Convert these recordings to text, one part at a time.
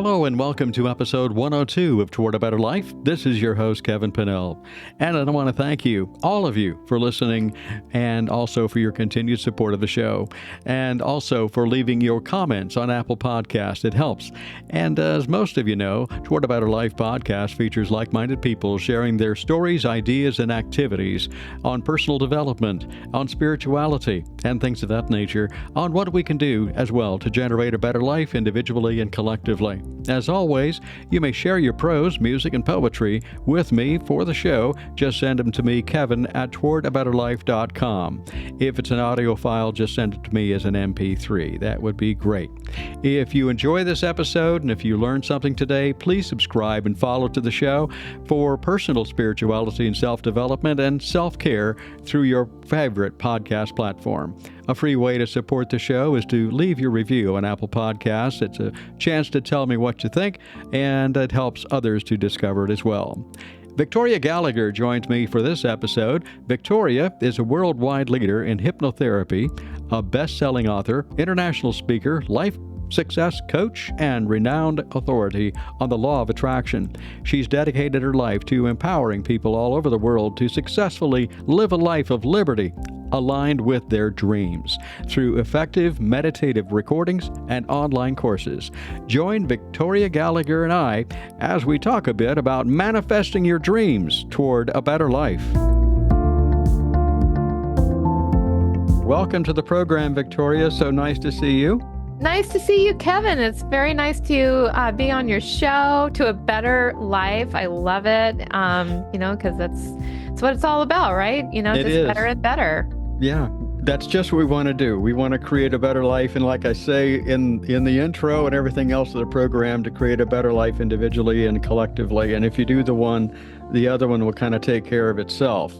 Hello and welcome to episode 102 of Toward a Better Life. This is your host, Kevin Pennell. And I want to thank you, all of you, for listening and also for your continued support of the show. And also for leaving your comments on Apple Podcasts. It helps. And as most of you know, Toward a Better Life podcast features like-minded people sharing their stories, ideas, and activities on personal development, on spirituality, and things of that nature, on what we can do as well to generate a better life individually and collectively. As always, you may share your prose, music, and poetry with me for the show. Just send them to me, Kevin, at towardabetterlife.com. If it's an audio file, just send it to me as an MP3. That would be great. If you enjoy this episode and if you learned something today, please subscribe and follow to the show for personal spirituality and self-development and self-care through your favorite podcast platform. A free way to support the show is to leave your review on Apple Podcasts. It's a chance to tell me what you think, and it helps others to discover it as well. Victoria Gallagher joins me for this episode. Victoria is a worldwide leader in hypnotherapy, a best-selling author, international speaker, life success coach, and renowned authority on the law of attraction. She's dedicated her life to empowering people all over the world to successfully live a life of liberty aligned with their dreams through effective meditative recordings and online courses. Join Victoria Gallagher and I as we talk a bit about manifesting your dreams toward a better life. Welcome to the program, Victoria. So nice to see you. Nice to see you, Kevin. It's very nice to be on your show, To a Better Life. I love it, because that's what it's all about, right? Just better and better. Yeah, that's just what we want to do. We want to create a better life. And like I say in the intro and everything else of the program, to create a better life individually and collectively. And if you do the one, the other one will kind of take care of itself.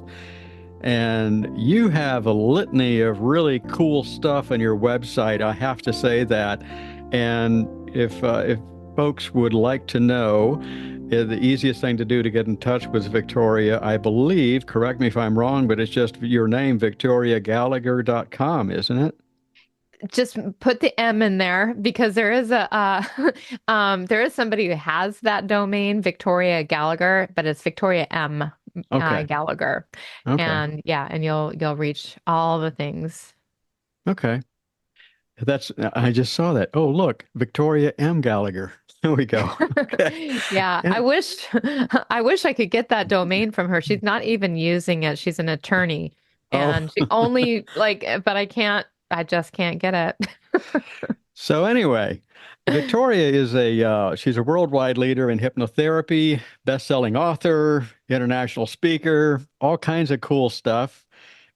And you have a litany of really cool stuff on your website, I have to say that. And if folks would like to know, the easiest thing to do to get in touch with Victoria, I believe, correct me if I'm wrong, but it's just your name, victoriagallagher.com, isn't it? Just put the M in there because there is there is somebody who has that domain, Victoria Gallagher, but it's Victoria M. Gallagher. Okay. And you'll reach all the things. Okay. I just saw that. Oh, look, Victoria M. Gallagher. There we go. Okay. Yeah, I wish I could get that domain from her. She's not even using it. She's an attorney, and she only but I just can't get it. So anyway, Victoria is she's a worldwide leader in hypnotherapy, best-selling author, international speaker, all kinds of cool stuff.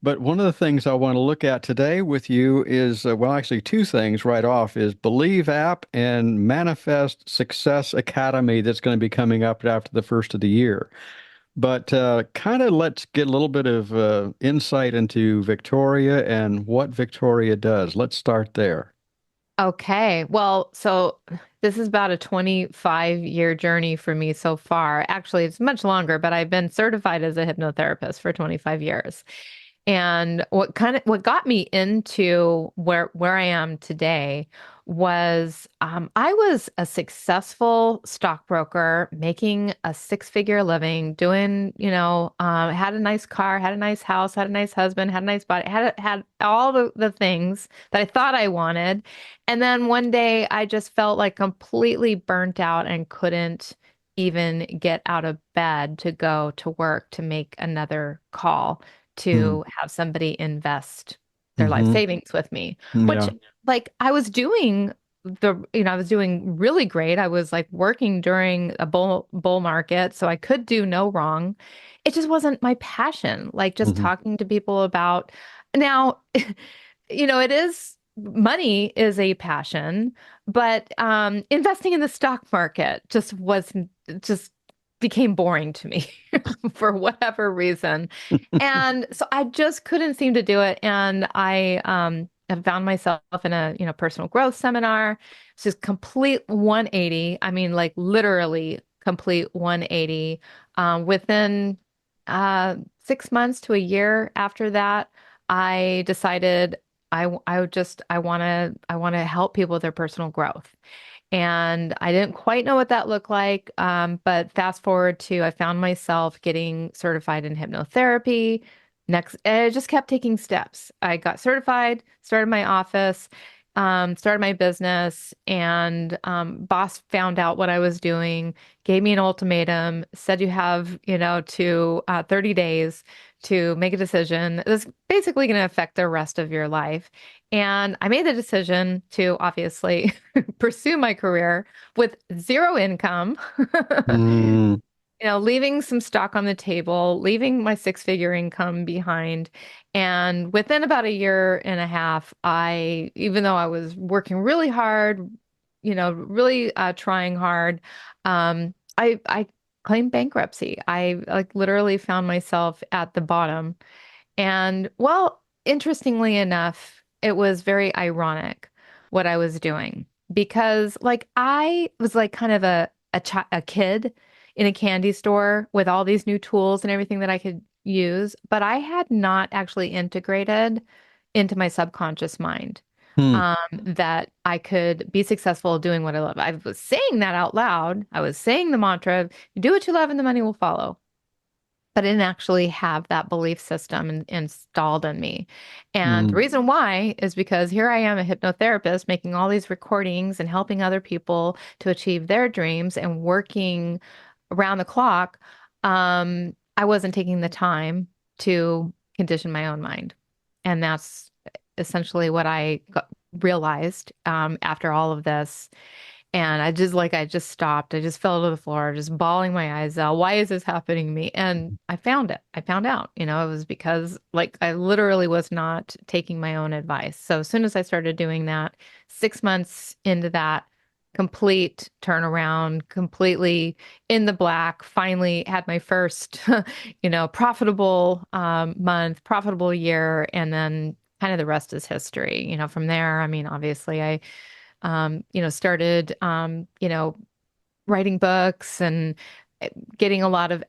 But one of the things I want to look at today with you is, actually two things right off, is Believe app and Manifest Success Academy that's going to be coming up after the first of the year. But kind of let's get a little bit of insight into Victoria and what Victoria does. Let's start there. Okay. Well, so this is about a 25-year journey for me so far. Actually, it's much longer, but I've been certified as a hypnotherapist for 25 years. And what got me into where I am today was I was a successful stockbroker making a six-figure living, doing, had a nice car, had a nice house, had a nice husband, had a nice body, had all the things that I thought I wanted. And then one day I just felt like completely burnt out and couldn't even get out of bed to go to work to make another call to have somebody invest their life savings with me, which I was doing I was doing really great. I was working during a bull market, so I could do no wrong. It just wasn't my passion. Just talking to people about now, money is a passion, but investing in the stock market just became boring to me for whatever reason. And so I just couldn't seem to do it. And I have found myself in a, personal growth seminar. It's just complete 180. I mean, literally complete 180. Within 6 months to a year after that, I decided I want to help people with their personal growth. And I didn't quite know what that looked like. But fast forward to I found myself getting certified in hypnotherapy. Next, and I just kept taking steps. I got certified, started my office, started my business, and boss found out what I was doing, gave me an ultimatum, said you have, to 30 days to make a decision. This is basically going to affect the rest of your life. And I made the decision to obviously pursue my career with zero income, Mm, leaving some stock on the table, leaving my six-figure income behind. And within about a year and a half, even though I was working really hard, really trying hard, I claimed bankruptcy. I like literally found myself at the bottom. And well, interestingly enough, it was very ironic what I was doing because like I was like kind of a kid in a candy store with all these new tools and everything that I could use, but I had not actually integrated into my subconscious mind hmm, that I could be successful doing what I love. I was saying that out loud. I was saying the mantra, do what you love and the money will follow, but I didn't actually have that belief system installed in me. And the mm, reason why is because here I am, a hypnotherapist, making all these recordings and helping other people to achieve their dreams and working around the clock. I wasn't taking the time to condition my own mind. And that's essentially what realized after all of this. And I just stopped. I just fell to the floor, just bawling my eyes out. Why is this happening to me? And I found it. I found out, it was because like I literally was not taking my own advice. So as soon as I started doing that, 6 months into that, complete turnaround, completely in the black, finally had my first, profitable month, profitable year. And then kind of the rest is history. From there, I mean, obviously started, writing books and getting a lot of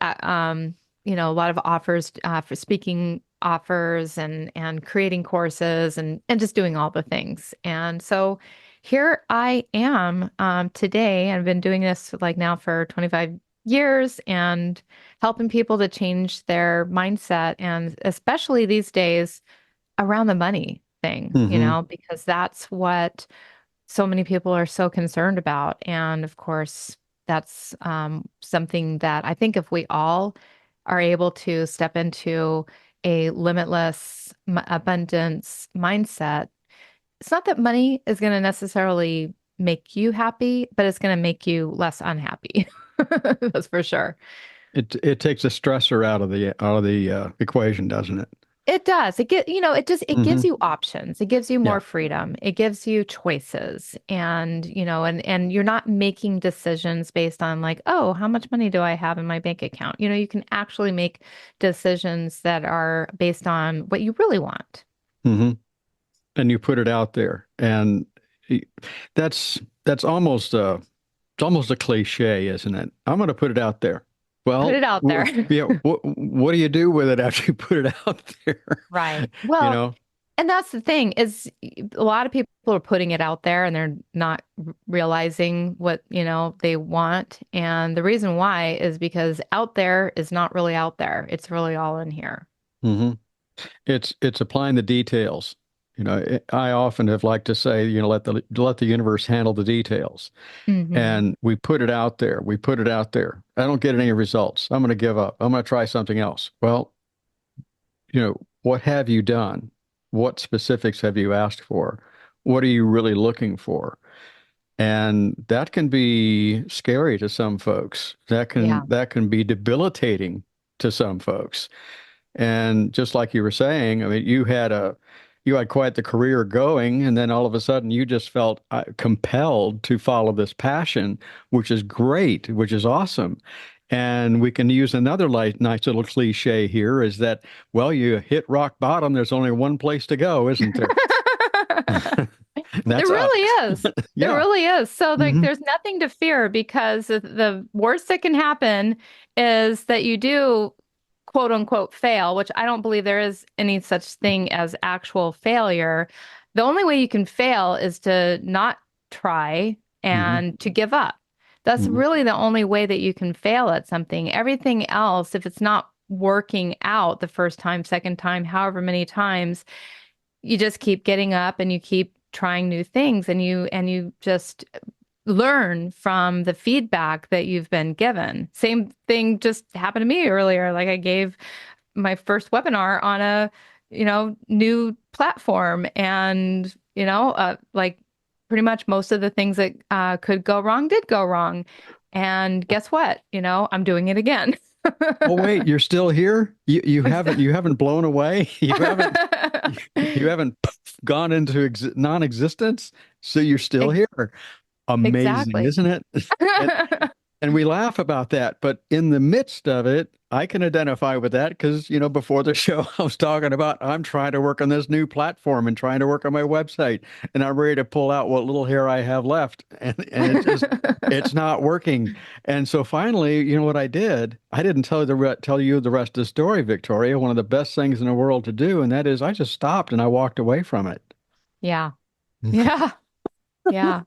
offers for speaking offers and creating courses and just doing all the things. And so here I am today. I've been doing this like now for 25 years and helping people to change their mindset and especially these days around the money thing, hmm. because that's what so many people are so concerned about. And of course, that's something that I think if we all are able to step into a limitless abundance mindset, it's not that money is going to necessarily make you happy, but it's going to make you less unhappy. That's for sure. It takes a stressor out of the equation, doesn't it? It does. It gives Hmm. you options. It gives you Yeah. more freedom. It gives you choices. And, and you're not making decisions based on like, oh, how much money do I have in my bank account? You can actually make decisions that are based on what you really want. Hmm. And you put it out there, and y- that's almost a cliche, isn't it? I'm going to put it out there. Put Well, it out there. yeah. What do you do with it after you put it out there? Right. You Well, know? and that's the thing is a lot of people are putting it out there and they're not realizing what, they want. And the reason why is because out there is not really out there. It's really all in here. Hmm. It's applying the details. I often have liked to say, let the universe handle the details. Hmm. And we put it out there. We put it out there. I don't get any results. I'm going to give up. I'm going to try something else. Well, what have you done? What specifics have you asked for? What are you really looking for? And that can be scary to some folks. That can Yeah. that can be debilitating to some folks. And just like you were saying, I mean, you had quite the career going, and then all of a sudden you just felt compelled to follow this passion, which is great, which is awesome. And we can use another nice little cliche here is that, well, you hit rock bottom, there's only one place to go, isn't there? There That's up. really is. There Yeah. really is. So like Hmm. there's nothing to fear because the worst that can happen is that you do quote unquote fail, which I don't believe there is any such thing as actual failure. The only way you can fail is to not try Hmm. and to give up. That's Hmm. really the only way that you can fail at something. Everything else, if it's not working out the first time, second time, however many times, you just keep getting up and you keep trying new things and you just learn from the feedback that you've been given. Same thing just happened to me earlier. Like I gave my first webinar on a, new platform and, like pretty much most of the things that could go wrong did go wrong. And guess what? I'm doing it again. Oh wait, you're still here? You haven't blown away? You haven't gone into non-existence? So you're still Ex- here. Amazing, Exactly. isn't it? And and we laugh about that, but in the midst of it, I can identify with that because, before the show, I was talking about I'm trying to work on this new platform and trying to work on my website, and I'm ready to pull out what little hair I have left, and it's not working. And so finally, you know what I did? I didn't tell you the rest of the story, Victoria. One of the best things in the world to do, and that is I just stopped and I walked away from it. Yeah. Yeah. Yeah.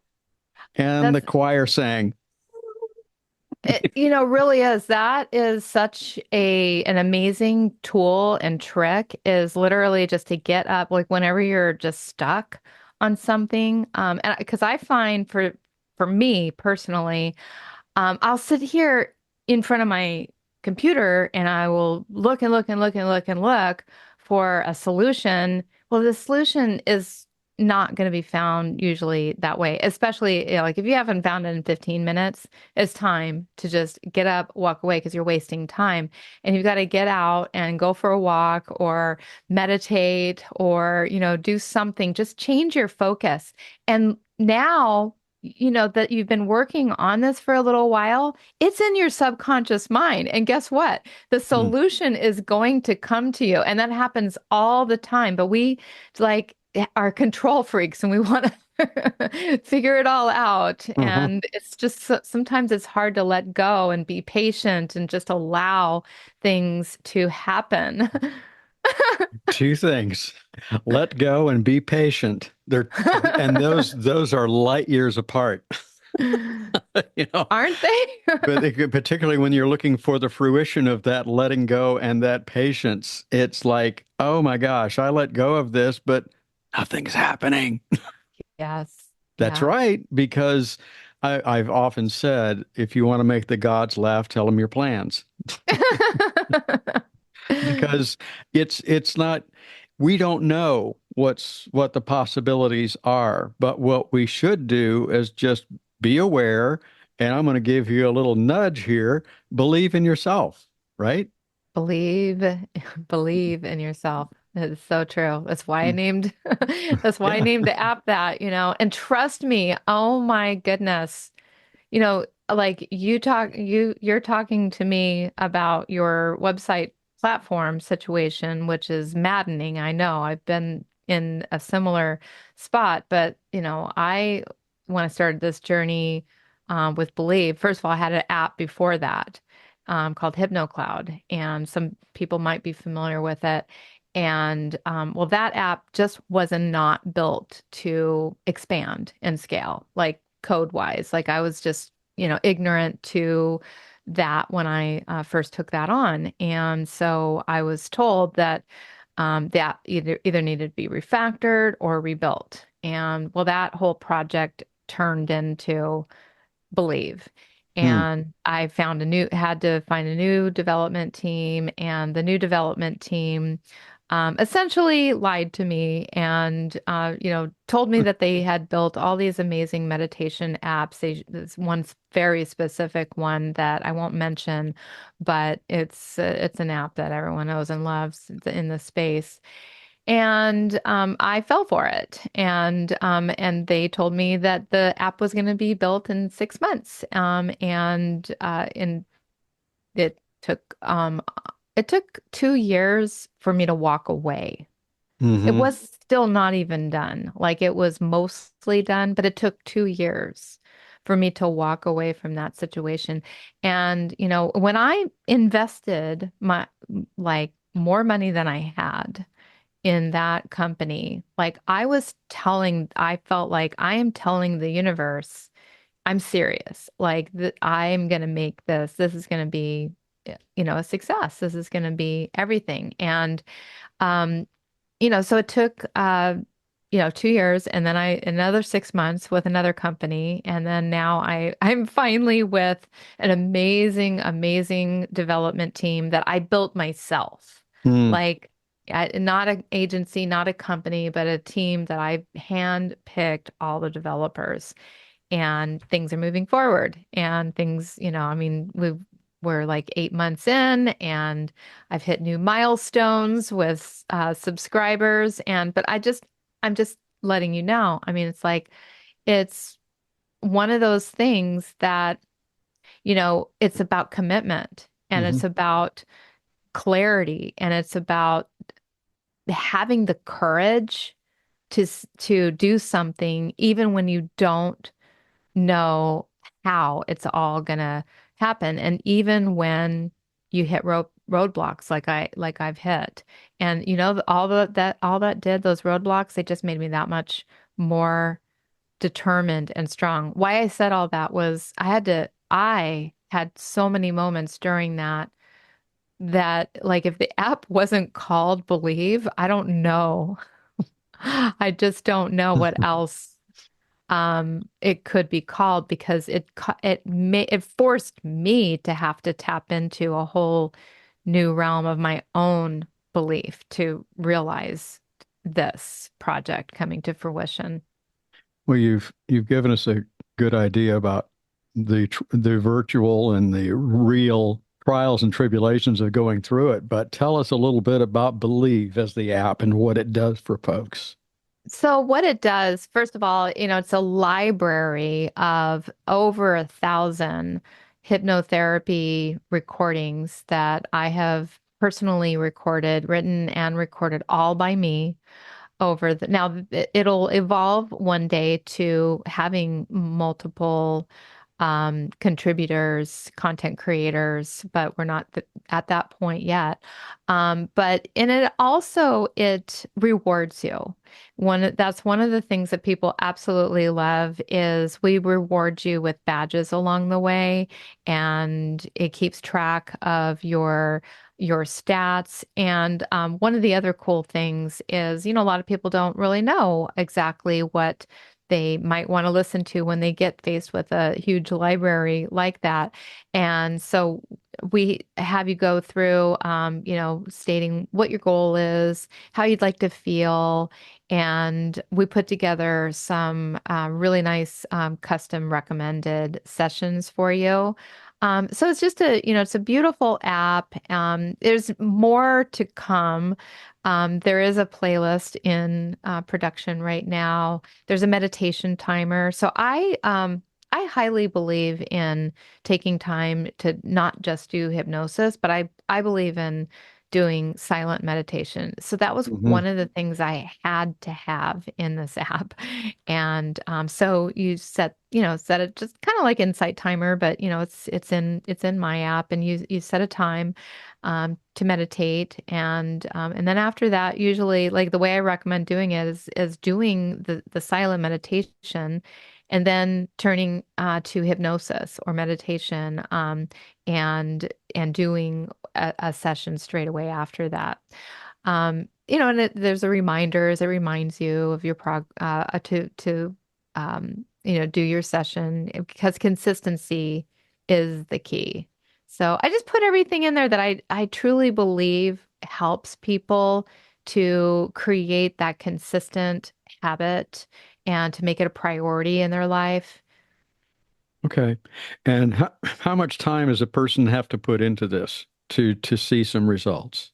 And the That's choir sang. it, really is. That is such an amazing tool and trick is literally just to get up, like whenever you're just stuck on something. And because I find for me personally, I'll sit here in front of my computer and I will look and look and look and look and look for a solution. Well, the solution is not going to be found usually that way, especially like if you haven't found it in 15 minutes, it's time to just get up, walk away because you're wasting time. And you've got to get out and go for a walk or meditate or, do something, just change your focus. And now that you've been working on this for a little while, it's in your subconscious mind. And guess what? The Hmm. solution is going to come to you. And that happens all the time. But we like are control freaks and we want to figure it all out. Uh-huh. And it's just sometimes it's hard to let go and be patient and just allow things to happen. Two things. Let go and be patient. And those are light years apart. You know, Aren't they? but particularly when you're looking for the fruition of that letting go and that patience, it's like, oh my gosh, I let go of this, but nothing's happening. Yes. That's Yeah. right, because I've often said, if you want to make the gods laugh, tell them your plans. Because it's not we don't know what the possibilities are, but what we should do is just be aware, and I'm going to give you a little nudge here, believe in yourself, right? Believe, believe in yourself. It's so true. That's why I Mm. named that's why I Yeah. named the app that, and trust me, oh my goodness. Like you're talking to me about your website platform situation, which is maddening. I know I've been in a similar spot, but when I started this journey with Believe, first of all, I had an app before that called HypnoCloud, and some people might be familiar with it. And well, that app just was not built to expand and scale, like code wise. Like I was just, ignorant to that when I first took that on. And so I was told that that either needed to be refactored or rebuilt. And well, that whole project turned into Believe. Hmm. And I had to find a new development team, and the new development team essentially lied to me and, told me that they had built all these amazing meditation apps. There's one very specific one that I won't mention, but it's an app that everyone knows and loves in the space. And I fell for it, and they told me that the app was going to be built in 6 months, and it took 2 years for me to walk away. It Hmm. was still not even done. Like it was mostly done, but it took 2 years for me to walk away from that situation. And, when I invested my like more money than I had in that company, like I felt like I am telling the universe, I'm serious. Like I'm going to make this. This is going to be, a success. This is going to be everything. And um, so it took 2 years, and then another 6 months with another company, and then now I'm finally with an amazing, amazing development team that I built myself. Mm. Like, not an agency, not a company, but a team that I hand picked all the developers, and things are moving forward. And things, I mean, we're like 8 months in, and I've hit new milestones with subscribers. But I'm just letting you know. I mean, it's one of those things that, it's about commitment, and Hmm. it's about clarity, and it's about having the courage to do something even when you don't know how it's all gonna happen. And even when you hit roadblocks like I've hit. And all that did, those roadblocks, they just made me that much more determined and strong. Why I said all that was I had so many moments during that like if the app wasn't called Believe, I don't know. I just don't know what else it could be called, because it forced me to have to tap into a whole new realm of my own belief to realize this project coming to fruition. Well, you've given us a good idea about the virtual and the real trials and tribulations of going through it, but tell us a little bit about Believe as the app and what it does for folks. So what it does, first of all, it's a library of over 1,000 hypnotherapy recordings that I have personally recorded, written and recorded, all by me. Now it'll evolve one day to having multiple contributors, content creators, but we're not at that point yet. But in it also, it rewards you. That's one of the things that people absolutely love is we reward you with badges along the way, and it keeps track of your stats. And one of the other cool things is, a lot of people don't really know exactly what they might want to listen to when they get faced with a huge library like that. And so we have you go through, stating what your goal is, how you'd like to feel. And we put together some really nice custom recommended sessions for you. So it's just it's a beautiful app. There's more to come. There is a playlist in production right now. There's a meditation timer. So I highly believe in taking time to not just do hypnosis, but I believe in doing silent meditation. So that was Hmm. one of the things I had to have in this app. And so you set it just kind of like Insight Timer, but it's in my app, and you set a time to meditate. And then after that, usually, like, the way I recommend doing it is doing the silent meditation, and then turning to hypnosis or meditation, and doing a session straight away after that. And there's a reminders. It reminds you of your to do your session, because consistency is the key. So I just put everything in there that I truly believe helps people to create that consistent habit and to make it a priority in their life. Okay. And how much time does a person have to put into this to see some results?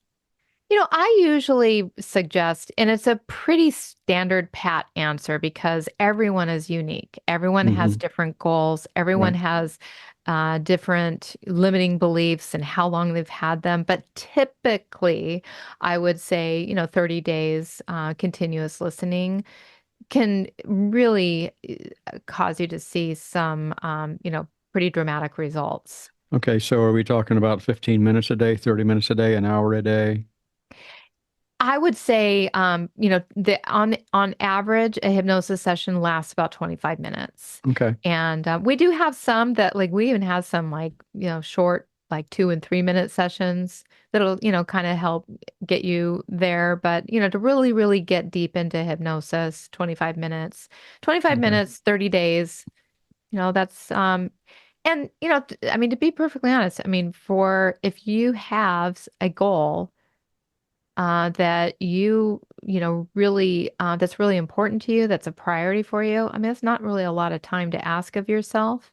I usually suggest, and it's a pretty standard pat answer, because everyone is unique. Everyone has Hmm. different goals. Everyone Right. has different limiting beliefs and how long they've had them. But typically, I would say, 30 days continuous listening can really cause you to see some, pretty dramatic results. Okay. So are we talking about 15 minutes a day, 30 minutes a day, an hour a day? I would say, on average, a hypnosis session lasts about 25 minutes. Okay. And we do have some that like we even have some like, short, like 2 and 3 minute sessions that'll, kind of help get you there. But, to really, really get deep into hypnosis, 25 minutes, 25 Okay. minutes, 30 days, that's, and, I mean, to be perfectly honest, I mean, for if you have a goal, that really that's really important to you, that's a priority for you. I mean, it's not really a lot of time to ask of yourself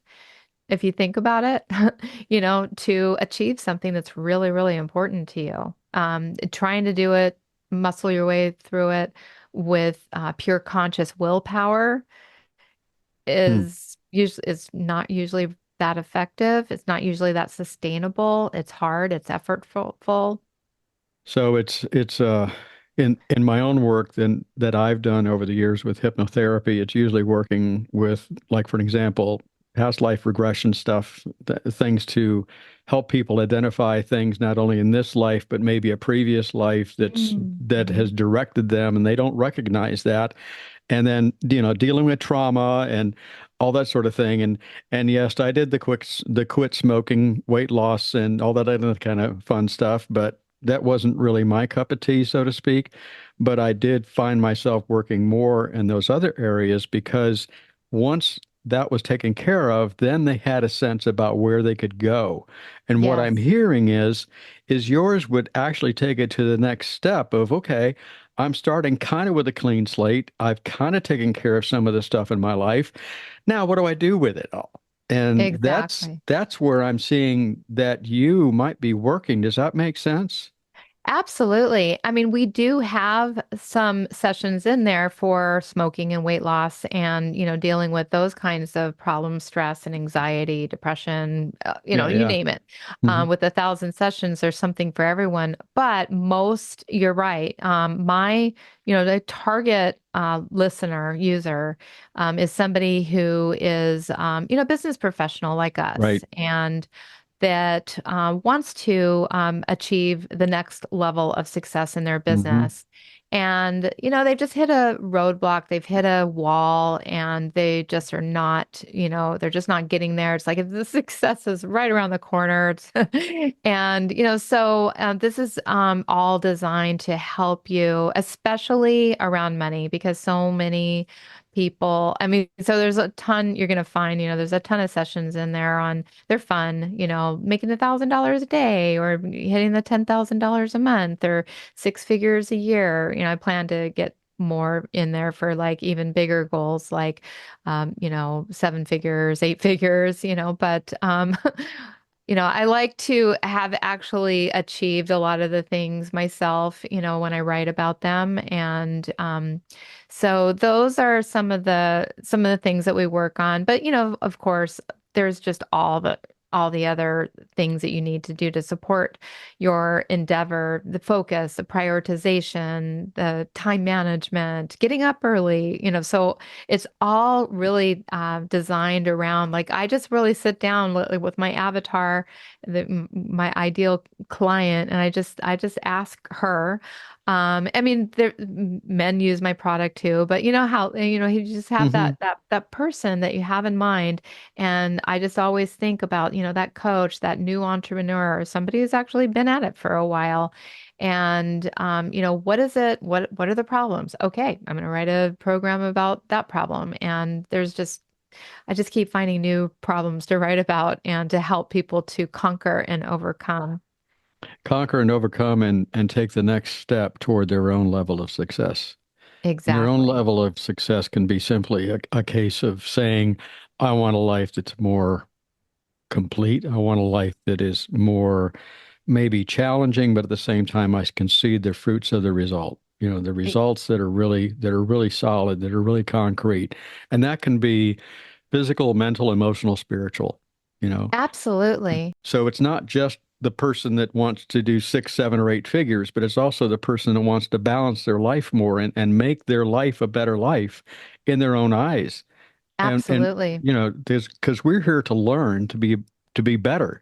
if you think about it, to achieve something that's really, really important to you. Trying to do it, muscle your way through it with pure conscious willpower Hmm. is not usually that effective. It's not usually that sustainable. It's hard. It's effortful. So it's in my own work then that I've done over the years with hypnotherapy, it's usually working with, like, for an example, past life regression stuff, things to help people identify things not only in this life but maybe a previous life that has Mhm. directed them and they don't recognize that. And then, dealing with trauma and all that sort of thing. And yes, I did the quit smoking, weight loss, and all that other kind of fun stuff, but that wasn't really my cup of tea, so to speak. But I did find myself working more in those other areas because once that was taken care of, then they had a sense about where they could go. And what I'm Yes. hearing is yours would actually take it to the next step of, okay, I'm starting kind of with a clean slate. I've kind of taken care of some of the stuff in my life. Now, what do I do with it all? And Exactly. that's where I'm seeing that you might be working. Does that make sense? Absolutely. I mean, we do have some sessions in there for smoking and weight loss and, dealing with those kinds of problems, stress and anxiety, depression, Yeah, you yeah. name it. Hmm. With 1,000 sessions, there's something for everyone. But you're right. The target listener, user, is somebody who is, a business professional like us. Right. And that wants to achieve the next level of success in their Hmm. business. And, they've just hit a roadblock, they've hit a wall, and they just are not, they're just not getting there. It's like the success is right around the corner. And, so this is all designed to help you, especially around money, because so many people, I mean, so there's a ton you're going to find, there's a ton of sessions in there on they're fun, making $1,000 a day or hitting the $10,000 a month or 6 figures a year. I plan to get more in there for like even bigger goals, like, 7 figures, 8 figures, but, I like to have actually achieved a lot of the things myself, when I write about them. And, so those are some of the things that we work on. But, of course, there's just all the other things that you need to do to support your endeavor, the focus, the prioritization, the time management, getting up early, so it's all really designed around like I just really sit down with my avatar, my ideal client, and I just ask her. I mean, men use my product too, but you know how, you just have Hmm. that person that you have in mind. And I just always think about, that coach, that new entrepreneur, or somebody who's actually been at it for a while. And, what is it? What are the problems? Okay, I'm going to write a program about that problem. And I just keep finding new problems to write about and to help people to conquer and overcome. Conquer and overcome and take the next step toward their own level of success. And their own Exactly. level of success can be simply a case of saying, I want a life that's more complete. I want a life that is more maybe challenging, but at the same time, I can see the fruits of the result. The E- results that are really solid, that are really concrete. And that can be physical, mental, emotional, spiritual, you know. Absolutely. So it's not just the person that wants to do six, seven, or eight figures, but it's also the person that wants to balance their life more and make their life a better life in their own eyes. And Absolutely. there's because we're here to learn to be better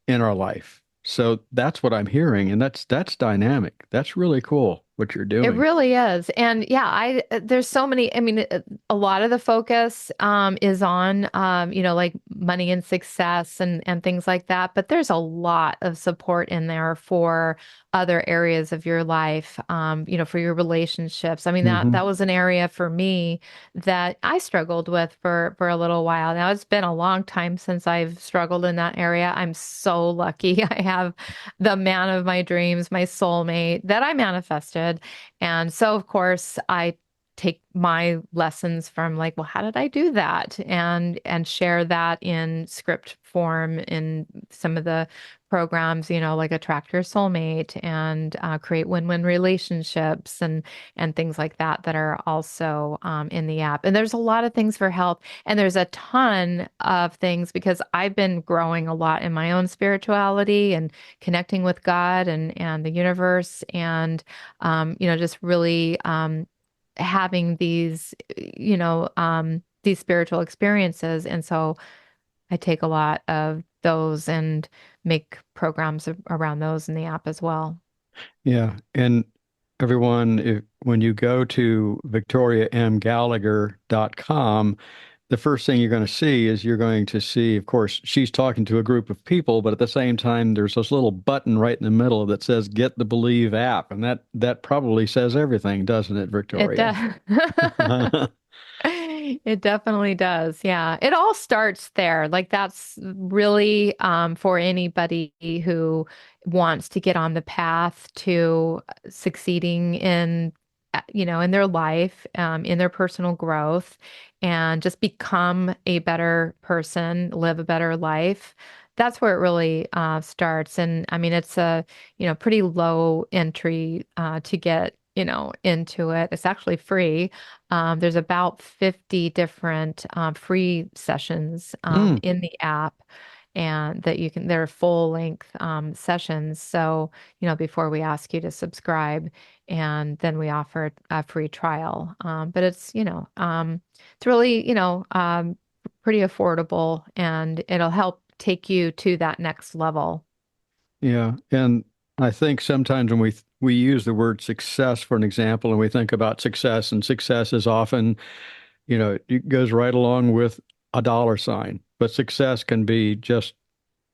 in our life. So that's what I'm hearing, and that's dynamic. That's really cool. what you're It doing. really is. And yeah, I there's so many, I mean, a lot of the focus is on like money and success and things like that, but there's a lot of support in there for other areas of your life, for your relationships. I mean, that Hmm. was an area for me that I struggled with for a little while. Now, it's been a long time since I've struggled in that area. I'm so lucky. I have the man of my dreams, my soulmate that I manifested. And so, of course, I take my lessons from like, well, how did I do that? And share that in script form in some of the programs, like Attract Your Soulmate and Create Win-Win Relationships and things like that are also in the app. And there's a lot of things for help, and there's a ton of things because I've been growing a lot in my own spirituality and connecting with God and the universe and just really having these spiritual experiences. And so I take a lot of those and make programs around those in the app as well. Yeah. And everyone, when you go to victoriamgallagher.com, the first thing you're going to see is you're going to see, of course, she's talking to a group of people, but at the same time, there's this little button right in the middle that says "Get the Believe app," and that probably says everything, doesn't it, It Victoria? does. It definitely does. Yeah. It all starts there. Like that's really for anybody who wants to get on the path to succeeding in their life, in their personal growth, and just become a better person, live a better life. That's where it really starts. And I mean, it's a, pretty low entry to get, into it. It's actually free. There's about 50 different free sessions Mm, in the app, and that they're full length sessions. So, before we ask you to subscribe, and then we offer a free trial. But it's really, pretty affordable, and it'll help take you to that next level. yeah, and I think sometimes when we use the word success for an example, and we think about success, and success is often, it goes right along with a dollar sign. But success can be just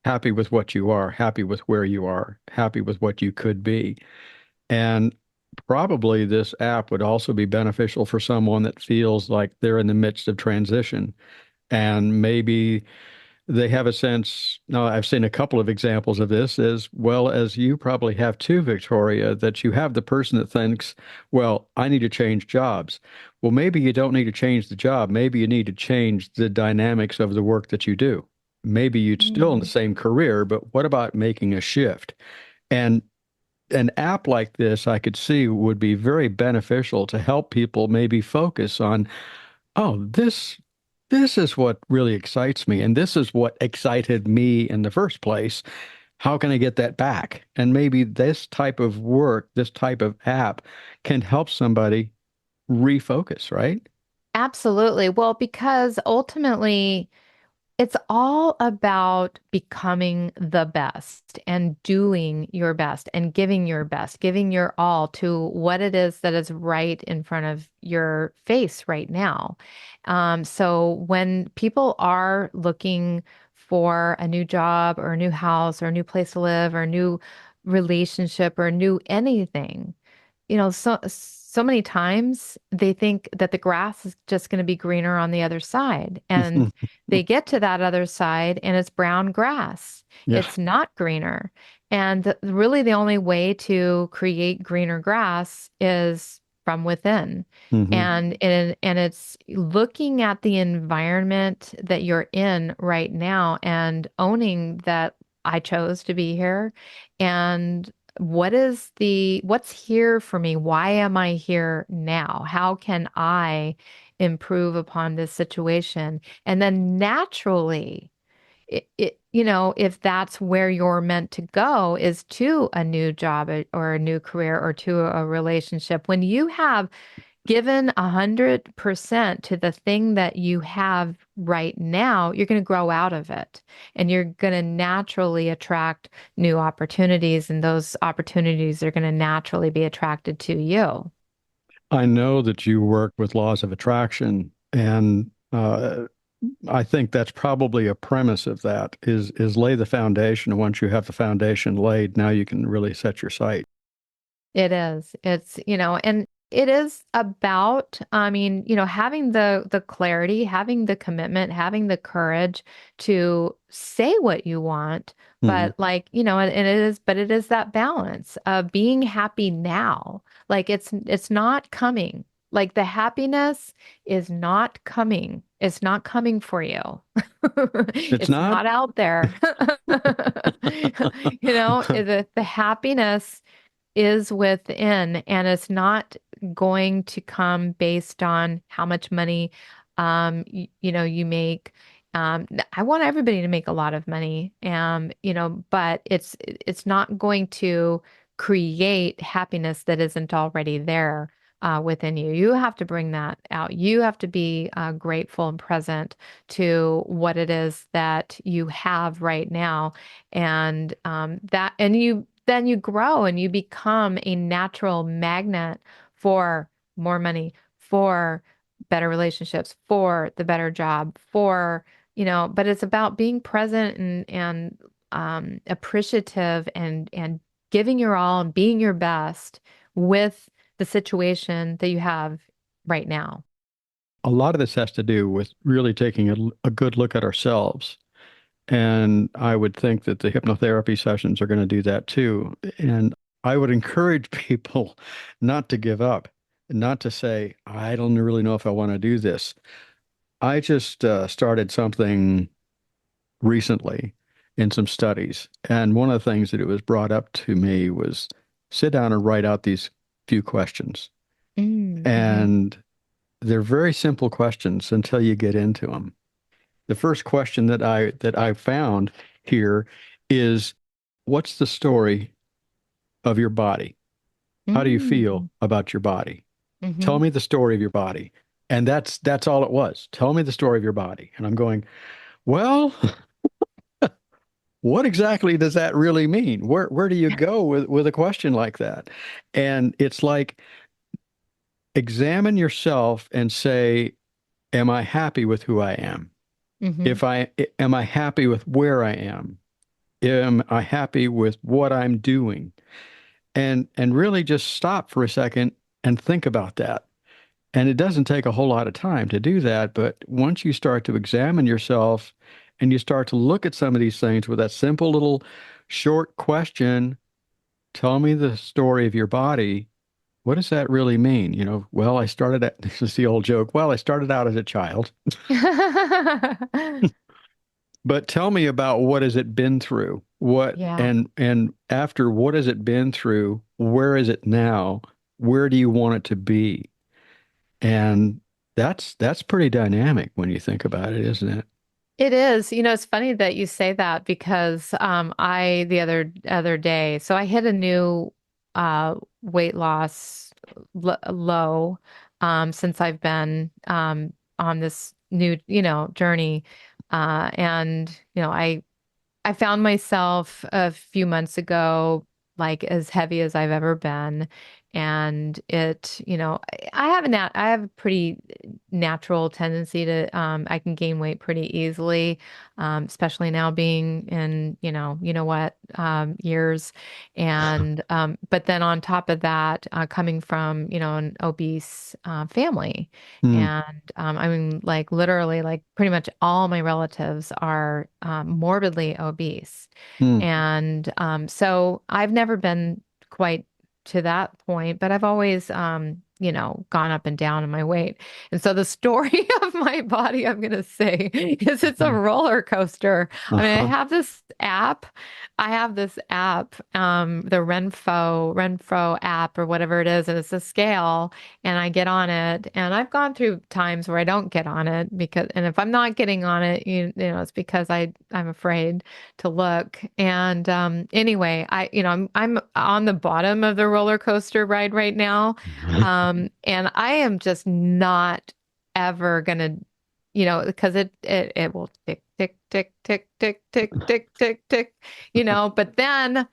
happy with what you are, happy with where you are, happy with what you could be. And probably this app would also be beneficial for someone that feels like they're in the midst of transition. And maybe they have a sense. Now, I've seen a couple of examples of this, as well as you probably have too, Victoria, that you have the person that thinks, well, I need to change jobs. Well, maybe you don't need to change the job. Maybe you need to change the dynamics of the work that you do. Maybe you'd still in the Mm. same career, but what about making a shift? And an app like this, I could see would be very beneficial to help people maybe focus on, oh, this is what really excites me, and this is what excited me in the first place. How can I get that back? And maybe this type of work, this type of app can help somebody refocus, right? Absolutely. Well, because ultimately, it's all about becoming the best and doing your best and giving your best, giving your all to what it is that is right in front of your face right now. So when people are looking for a new job or a new house or a new place to live or a new relationship or a new anything, so many times they think that the grass is just going to be greener on the other side. And they get to that other side and it's brown grass. Yeah. It's not greener. And really the only way to create greener grass is from within. Hmm. And it's looking at the environment that you're in right now and owning that I chose to be here and what's here for me? Why am I here now? How can I improve upon this situation? And then naturally, if that's where you're meant to go is to a new job or a new career or to a relationship, when you have given 100% to the thing that you have right now, you're going to grow out of it and you're going to naturally attract new opportunities, and those opportunities are going to naturally be attracted to you. I know that you work with laws of attraction, and I think that's probably a premise of that is lay the foundation. And once you have the foundation laid, now you can really set your sight. It is. And it is about, I mean, having the clarity, having the commitment, having the courage to say what you want, Hmm. but but it is that balance of being happy now. Like it's not coming. Like the happiness is not coming. It's not coming for you. It's It's not. not out there. The happiness is within, and it's not going to come based on how much money you make. I want everybody to make a lot of money, but it's not going to create happiness that isn't already there within you. You have to bring that out. You have to be grateful and present to what it is that you have right now, and then you grow and you become a natural magnet for more money, for better relationships, for the better job, but it's about being present and appreciative and giving your all and being your best with the situation that you have right now. A lot of this has to do with really taking a good look at ourselves. And I would think that the hypnotherapy sessions are going to do that too. And I would encourage people not to give up, not to say, I don't really know if I want to do this. I just started something recently in some studies. And one of the things that it was brought up to me was sit down and write out these few questions. Mm-hmm. And they're very simple questions until you get into them. The first question that I found here is, what's the story of your body? How do you Mm-hmm. feel about your body? Tell Mm-hmm. me the story of your body. And that's all it was. Tell me the story of your body. And I'm going, well, what exactly does that really mean? Where do you go with a question like that? And it's like examine yourself and say, am I happy with who I am? Mm-hmm. If I am I happy with where I am? Am I happy with what I'm doing? And really just stop for a second and think about that. And it doesn't take a whole lot of time to do that, but once you start to examine yourself and you start to look at some of these things with that simple little short question, tell me the story of your body. What does that really mean? Well, I started at, this is the old joke. Well, I started out as a child, but tell me about what has it been through? What Yeah. and after what has it been through? Where is it now? Where do you want it to be? And that's pretty dynamic when you think about it, isn't it? It is. It's funny that you say that because I the other day, so I hit a new weight loss low since I've been on this new, journey. And I found myself a few months ago, like as heavy as I've ever been. And I have I have a pretty natural tendency to, I can gain weight pretty easily, especially now being in, years. But then on top of that, coming from, an obese, family. Hmm. And I mean, like literally, like pretty much all my relatives are morbidly obese. Hmm. And so I've never been quite to that point, but I've always, gone up and down in my weight. And so the story of my body, I'm going to say, is it's a roller coaster. I mean, Uh-huh. I have this app, the Renfro app or whatever it is, and it's a scale, and I get on it. And I've gone through times where I don't get on it and if I'm not getting on it, it's because I'm afraid to look. And anyway, I'm on the bottom of the roller coaster ride right now. And I am just not ever gonna, because it will tick, tick, tick, tick, tick, tick, tick, tick, tick, but then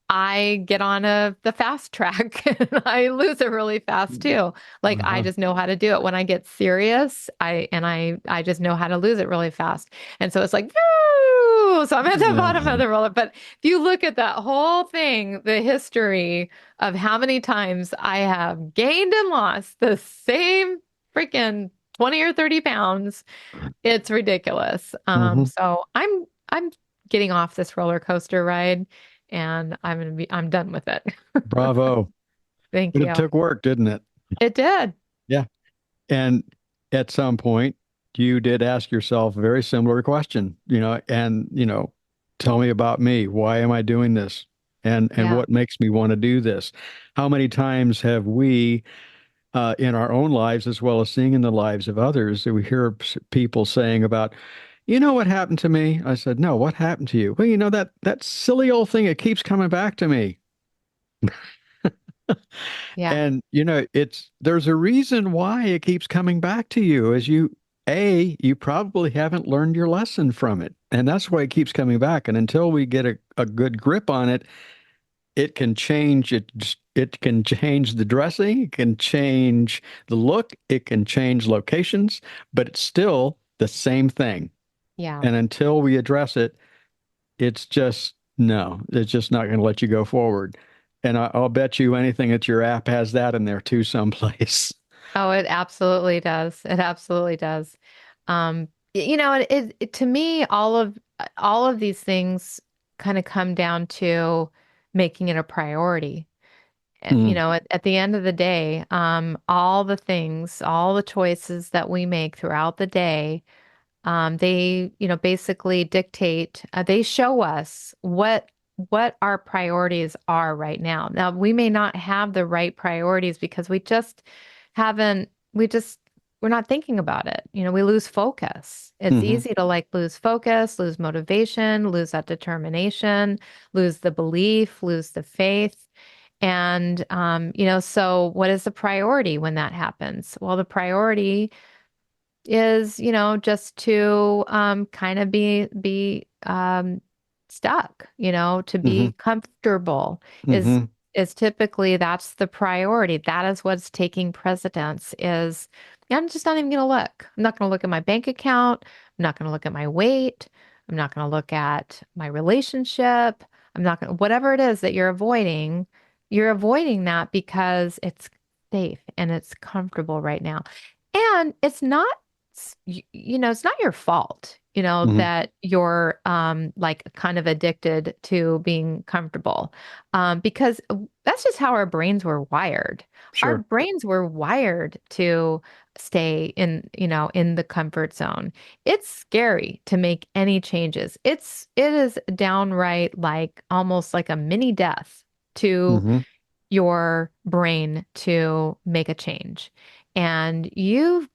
I get on the fast track and I lose it really fast too. Like I Uh-huh. just know how to do it. When I get serious, I just know how to lose it really fast. And so it's like, woo! So I'm at the bottom of Yeah. the roller. But if you look at that whole thing, the history of how many times I have gained and lost the same freaking 20 or 30 pounds, it's ridiculous. Hmm. So I'm getting off this roller coaster ride and I'm done with it. Bravo. Thank But it you. took work, didn't it? It did. Yeah. And at some point, you did ask yourself a very similar question, tell me about me. Why am I doing this? And Yeah. what makes me want to do this? How many times have we, in our own lives, as well as seeing in the lives of others, that we hear people saying about, what happened to me? I said, no, what happened to you? Well, that silly old thing, it keeps coming back to me. Yeah. And there's a reason why it keeps coming back to you as you probably haven't learned your lesson from it. And that's why it keeps coming back. And until we get a good grip on it, it can change it can change the dressing, it can change the look, it can change locations, but it's still the same thing. Yeah. And until we address it, it's just no, it's just not going to let you go forward. And I'll bet you anything that your app has that in there too, someplace. Oh, it absolutely does. It absolutely does. To me, all of these things kind of come down to making it a priority. Mm, At the end of the day, all the things, all the choices that we make throughout the day, they, basically dictate, they show us what our priorities are right now. Now, we may not have the right priorities because we just haven't, we're not thinking about it. We lose focus. It's hmm. easy to like lose focus, lose motivation, lose that determination, lose the belief, lose the faith. And, so what is the priority when that happens? Well, the priority is, just to kind of be stuck, to Hmm. be comfortable is Hmm. is typically that's the priority. That is what's taking precedence is "Yeah, I'm just not even going to look. I'm not going to look at my bank account. I'm not going to look at my weight. I'm not going to look at my relationship. I'm not going to, whatever it is that you're avoiding that because it's safe and it's comfortable right now. And it's not your fault, Hmm. that you're like kind of addicted to being comfortable. Because that's just how our brains were wired. Our Sure. brains were wired to stay in the comfort zone. It's scary to make any changes. It is downright like almost like a mini death to Hmm. your brain to make a change. And you've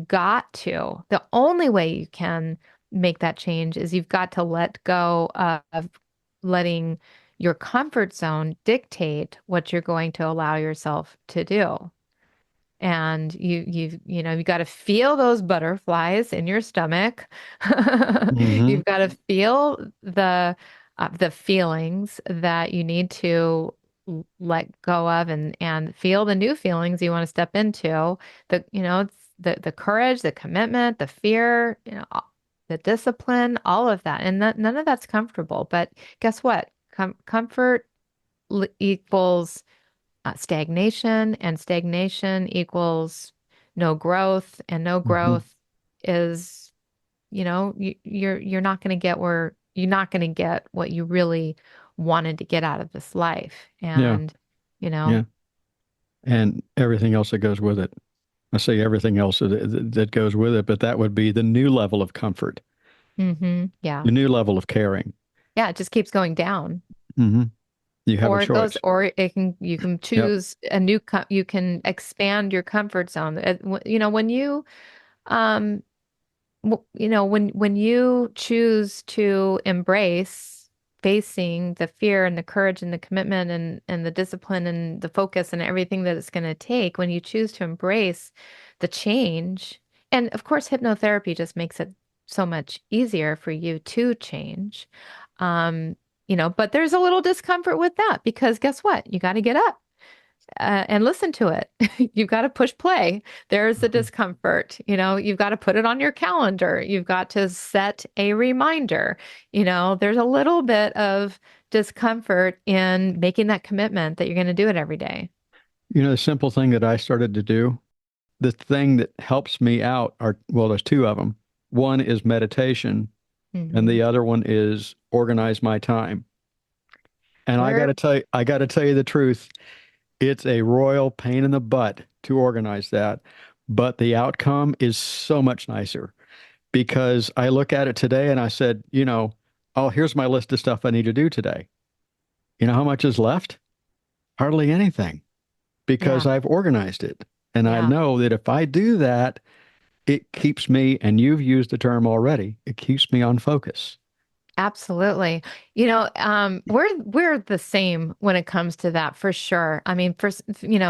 got to. The only way you can make that change is you've got to let go of letting your comfort zone dictate what you're going to allow yourself to do. And you got to feel those butterflies in your stomach. Hmm. You've got to feel the feelings that you need to let go of and feel the new feelings you want to step into. It's the courage, the commitment, the fear, the discipline, all of that. And none of that's comfortable. But guess what? Comfort equals stagnation, and stagnation equals no growth, and no Hmm. growth is, you're not going to get where you're not going to get what you really wanted to get out of this life. Yeah. And, you know, Yeah. And everything else that goes with it. I say everything else that goes with it, but that would be the new level of comfort, yeah. the new level of caring. Yeah, it just keeps going down. Hmm. You have a Or it goes, choice. or you can Yep. choose you can expand your comfort zone. When you, when you choose to embrace facing the fear and the courage and the commitment and the discipline and the focus and everything that it's going to take when you choose to embrace the change. And of course, hypnotherapy just makes it so much easier for you to change. Um, but there's a little discomfort with that because guess what? You got to get up and listen to it. You've got to push play. There's the Mhm. discomfort. You've got to put it on your calendar. You've got to set a reminder. There's a little bit of discomfort in making that commitment that you're going to do it every day. The simple thing that I started to do, the thing that helps me out are, well, there's two of them. One is meditation, and Hmm. the other one is organize my time. And We're I got to tell you the truth. It's a royal pain in the butt to organize that, but the outcome is so much nicer because I look at it today and I said, oh, here's my list of stuff I need to do today. You know how much is left? Hardly anything because Yeah, I've organized it. And I yeah. know that if I do that, it keeps me, and you've used the term already, it keeps me on focus. Absolutely. We're the same when it comes to that for sure. I mean, first,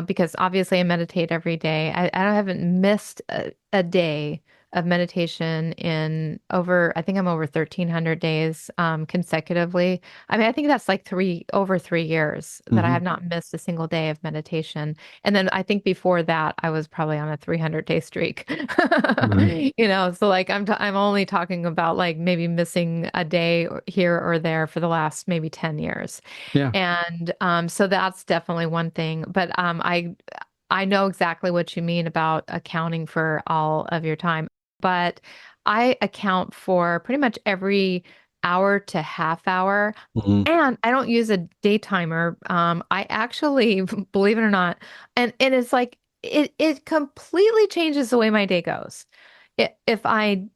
because obviously I meditate every day. I haven't missed a day of meditation in I think I'm over 1,300 days consecutively. I mean, I think that's like over 3 years that I Hmm. have not missed a single day of meditation. And then I think before that, I was probably on a 300-day streak. Hmm. So like I'm only talking about like maybe missing a day here or there for the last maybe 10 years. Yeah. And so that's definitely one thing. But I know exactly what you mean about accounting for all of your time. But I account for pretty much every hour to half hour. Hmm. And I don't use a day timer. I actually, believe it or not, and it's like it completely changes the way my day goes. If I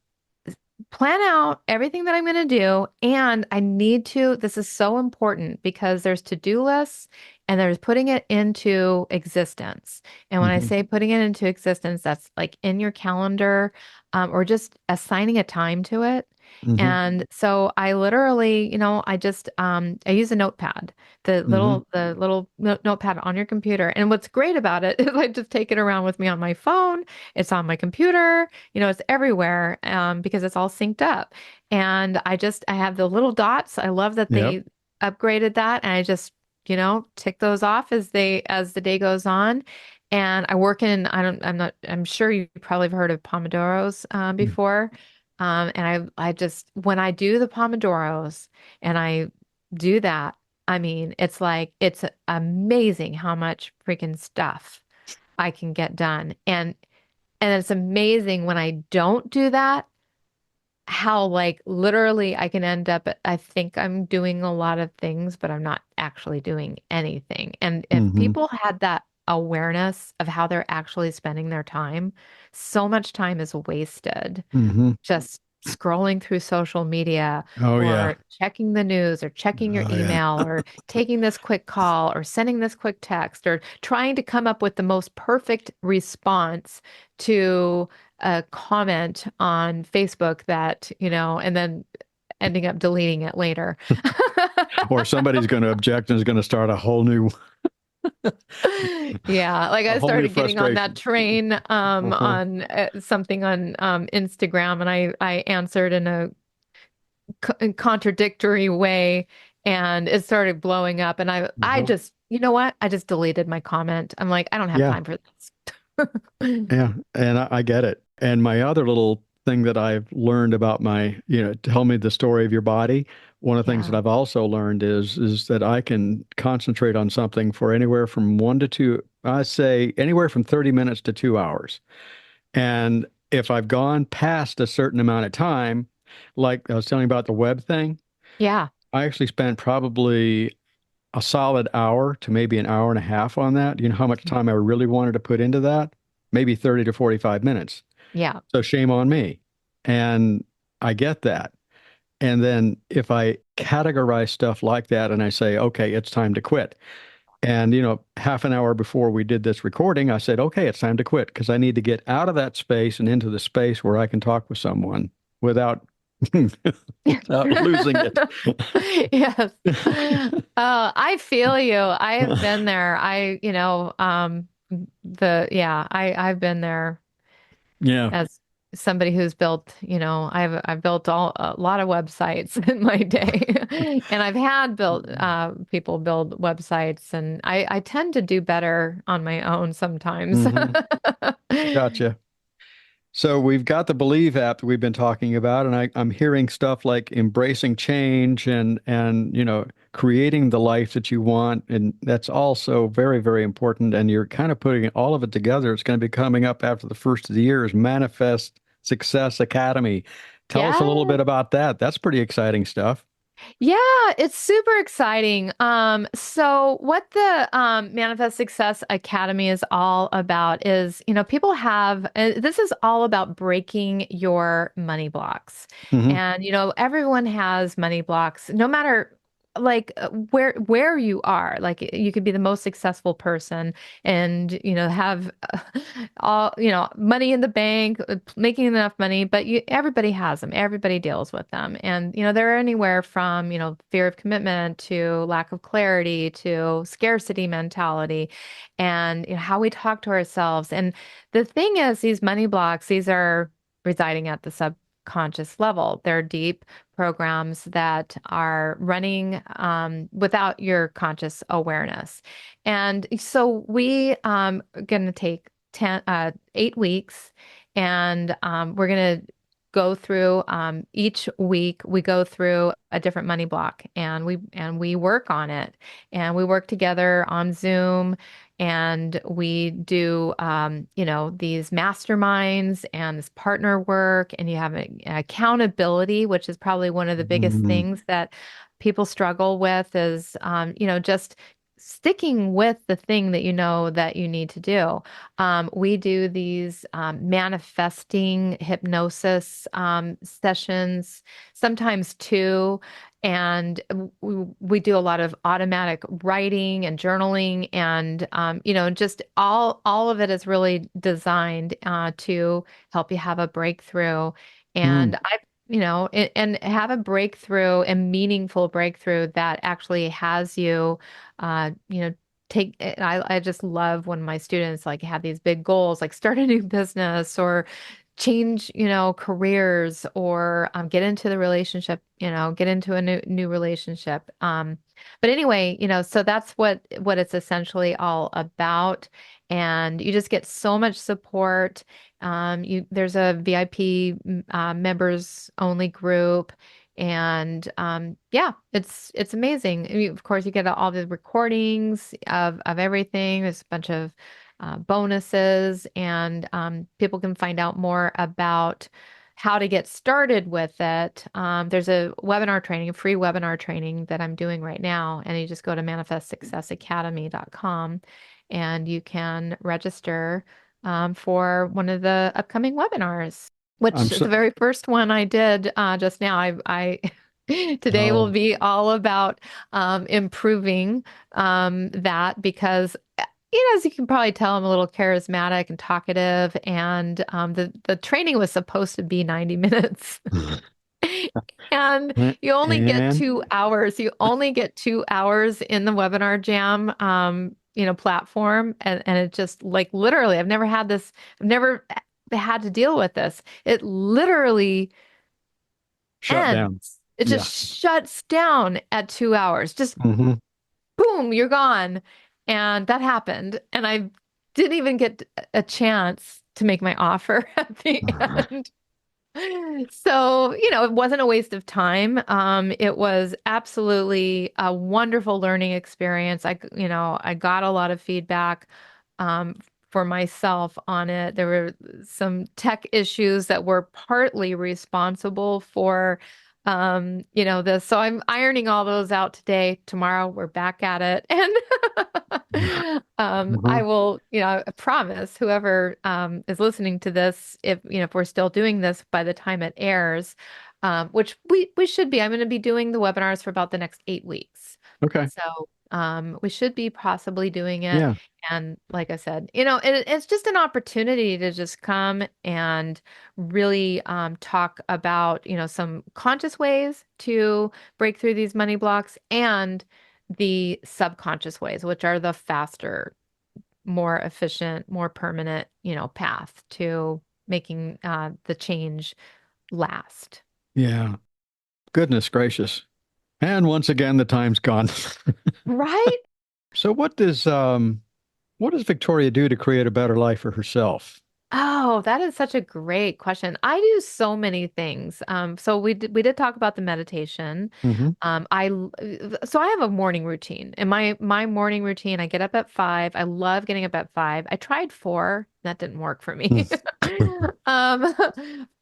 plan out everything that I'm going to do, and I need to, this is so important because there's to-do lists and there's putting it into existence. And when I Hmm. say putting it into existence, that's like in your calendar, or just assigning a time to it. Hmm. And so I literally, I use a notepad, Hmm. the little notepad on your computer. And what's great about it is I just take it around with me on my phone. It's on my computer. It's everywhere because it's all synced up. And I have the little dots. I love that Yep. they upgraded that. And I just, tick those off as the day goes on. And I work I'm sure you probably have heard of Pomodoros before. And when I do the Pomodoros and I do that, I mean, it's amazing how much freaking stuff I can get done. And it's amazing when I don't do that, how like literally I can end up, I think I'm doing a lot of things, but I'm not actually doing anything. And if Hmm. people had that awareness of how they're actually spending their time, so much time is wasted Hmm. just scrolling through social media Oh, yeah. or checking the news or checking your Oh, yeah. email or taking this quick call or sending this quick text or trying to come up with the most perfect response to a comment on Facebook and then ending up deleting it later. Or somebody's going to object and is going to start Yeah, like a I whole new started getting on that frustration. train Uh-huh. on something on Instagram, and I answered in a contradictory way, and it started blowing up, and I Uh-huh. just, you know what? I just deleted my comment. I'm like, I don't have Yeah. time for this. Yeah. And I get it. And my other little thing that I've learned about tell me the story of your body. One of the things that Yeah. I've also learned is that I can concentrate on something for anywhere from 1 to 2, I say anywhere from 30 minutes to 2 hours. And if I've gone past a certain amount of time, like I was telling you about the web thing, Yeah. I actually spent probably a solid hour to maybe an hour and a half on that. You know how much time I really wanted to put into that? Maybe 30 to 45 minutes. Yeah. So shame on me. And I get that. And then if I categorize stuff like that and I say, okay, it's time to quit. And, half an hour before we did this recording, I said, okay, it's time to quit because I need to get out of that space and into the space where I can talk with someone without without losing it. Yes. I feel you. I have been there. I've been there Yeah. as somebody who's built, I've built a lot of websites in my day. And I've had built people build websites, and I tend to do better on my own sometimes. Hmm. Gotcha. So we've got the Believe app that we've been talking about, and I'm hearing stuff like embracing change and creating the life that you want, and that's also very, very important. And you're kind of putting all of it together. It's going to be coming up after the first of the year is Manifest Success Academy. Tell us a little Yeah. bit about that. That's pretty exciting stuff. Yeah, it's super exciting. So what the Manifest Success Academy is all about is, people have, this is all about breaking your money blocks. Hmm. And, everyone has money blocks, no matter like where you are. Like you could be the most successful person and, have all, money in the bank, making enough money, but everybody has them. Everybody deals with them. And, they're anywhere from, fear of commitment to lack of clarity to scarcity mentality and how we talk to ourselves. And the thing is, these money blocks, these are residing at the subconscious level. They're deep programs that are running without your conscious awareness. And so we going to take 8 weeks, and we're going to go through each week we go through a different money block, and we work on it, and we work together on Zoom, and we do these masterminds and this partner work, and you have accountability, which is probably one of the biggest Hmm. things that people struggle with is just sticking with the thing that you know that you need to do. We do these manifesting hypnosis sessions, sometimes two, and we do a lot of automatic writing and journaling, and just all of it is really designed to help you have a breakthrough. And and have a breakthrough, a meaningful breakthrough that actually has you take I just love when my students like have these big goals, like start a new business or change, careers, or get into the relationship, get into a new relationship. But anyway, so that's what it's essentially all about. And you just get so much support. There's a VIP members only group. And yeah, it's amazing. Of course, you get all the recordings of everything. There's a bunch of bonuses, and people can find out more about how to get started with it. There's a webinar training, a free webinar training that I'm doing right now, and you just go to manifestsuccessacademy.com and you can register for one of the upcoming webinars, which I'm the so, very first one I did just now. I today will oh, be all about improving that because as you can probably tell, I'm a little charismatic and talkative, and the training was supposed to be 90 minutes. And you only get and 2 hours. You only get 2 hours in the webinar jam, platform. And it just like literally, I've never had to deal with this. It literally shut down. ends. It just Yeah. shuts down at 2 hours. Just Hmm. boom, you're gone. And that happened. And I didn't even get a chance to make my offer at the end. So, it wasn't a waste of time. It was absolutely a wonderful learning experience. I got a lot of feedback, for myself on it. There were some tech issues that were partly responsible for, this. So I'm ironing all those out today. Tomorrow we're back at it. And I Hmm. will, I promise whoever is listening to this, if we're still doing this by the time it airs, which we should be, I'm going to be doing the webinars for about the next 8 weeks. Okay. So. We should be possibly doing it. Yeah. And like I said, it's just an opportunity to just come and really talk about, some conscious ways to break through these money blocks and the subconscious ways, which are the faster, more efficient, more permanent, path to making the change last. Yeah. Goodness gracious. And once again, the time's gone. Right? So what does Victoria do to create a better life for herself? Oh, that is such a great question. I do so many things. So we did talk about the meditation. Hmm. So I have a morning routine. And my morning routine, I get up at 5. I love getting up at 5. I tried 4. That didn't work for me. Um,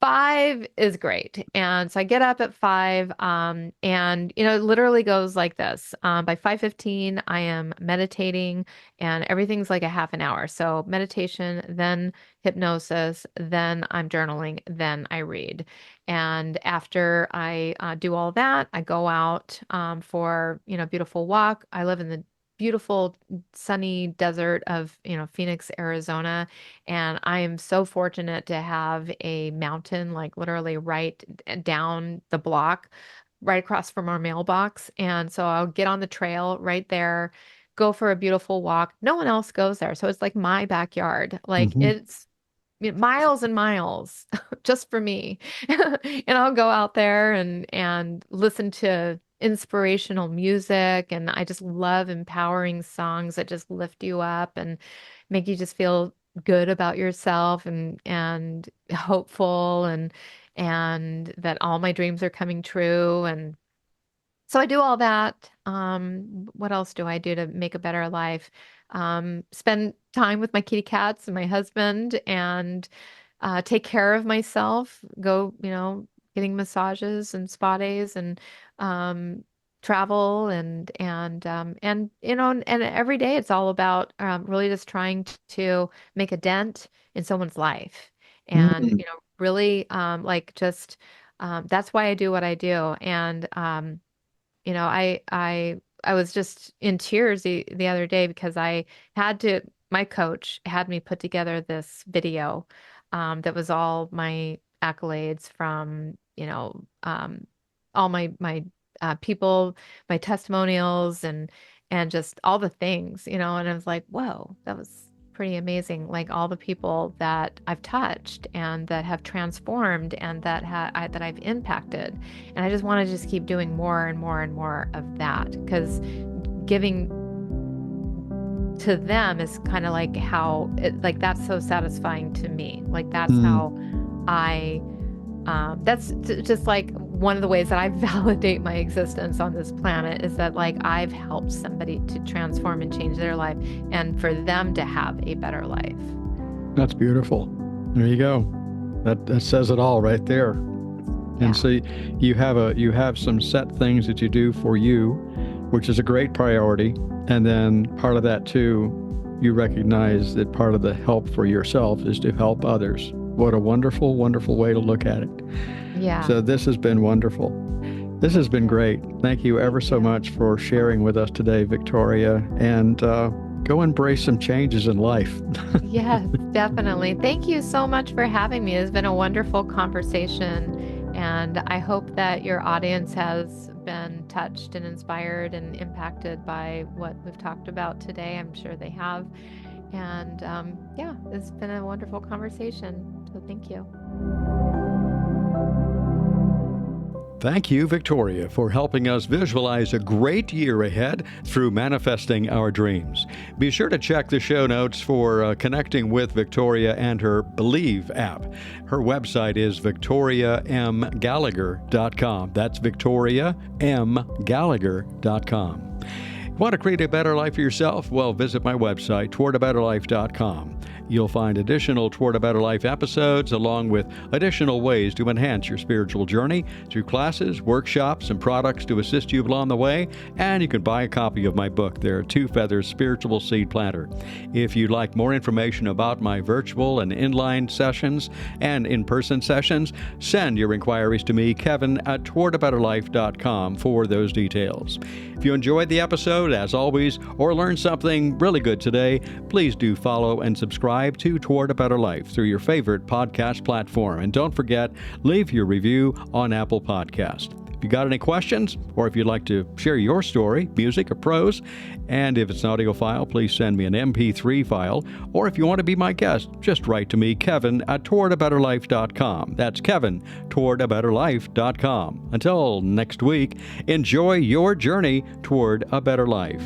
5 is great. And so I get up at 5, and it literally goes like this. By 5:15, I am meditating and everything's like a half an hour. So meditation, then hypnosis, then I'm journaling, then I read. And after I do all that, I go out for, beautiful walk. I live in the beautiful sunny desert of, Phoenix, Arizona. And I am so fortunate to have a mountain like literally right down the block, right across from our mailbox. And so I'll get on the trail right there, go for a beautiful walk. No one else goes there. So it's like my backyard. Like Hmm. it's miles and miles just for me. And I'll go out there and listen to inspirational music, and I just love empowering songs that just lift you up and make you just feel good about yourself and hopeful and that all my dreams are coming true. And so I do all that. What else do I do to make a better life? Spend time with my kitty cats and my husband and take care of myself. Go, getting massages and spa days and um, travel and every day it's all about really just trying to make a dent in someone's life and Mm. really like just that's why I do what I do. And I was just in tears the other day because my coach had me put together this video that was all my accolades from, all my people, my testimonials and just all the things, and I was like, whoa, that was pretty amazing. Like all the people that I've touched and that have transformed and that I've impacted. And I just want to just keep doing more and more and more of that because giving to them is kind of like like that's so satisfying to me. Like that's Mm. how I just like one of the ways that I validate my existence on this planet is that like I've helped somebody to transform and change their life and for them to have a better life. That's beautiful. There you go. That says it all right there. Yeah. And so you have some set things that you do for you, which is a great priority. And then part of that too, you recognize that part of the help for yourself is to help others. What a wonderful, wonderful way to look at it. Yeah. So this has been wonderful. This has been great. Thank you ever so much for sharing with us today, Victoria. And go embrace some changes in life. Yes, definitely. Thank you so much for having me. It's been a wonderful conversation. And I hope that your audience has been touched and inspired and impacted by what we've talked about today. I'm sure they have. And yeah, it's been a wonderful conversation. So thank you. Thank you, Victoria, for helping us visualize a great year ahead through manifesting our dreams. Be sure to check the show notes for connecting with Victoria and her Believe app. Her website is victoriamgallagher.com. That's victoriamgallagher.com. Want to create a better life for yourself? Well, visit my website, towardaBetterLife.com. You'll find additional Toward a Better Life episodes along with additional ways to enhance your spiritual journey through classes, workshops, and products to assist you along the way. And you can buy a copy of my book there, Two Feathers Spiritual Seed Planter. If you'd like more information about my virtual and inline sessions and in-person sessions, send your inquiries to me, Kevin, at towardaBetterLife.com for those details. If you enjoyed the episode, episode, as always, or learn something really good today, please do follow and subscribe to Toward a Better Life through your favorite podcast platform. And don't forget, leave your review on Apple Podcast. If you got any questions, or if you'd like to share your story, music or prose, and if it's an audio file, please send me an MP3 file. Or if you want to be my guest, just write to me, Kevin@towardabetterlife.com. That's Kevin, towardabetterlife.com. Until next week, enjoy your journey toward a better life.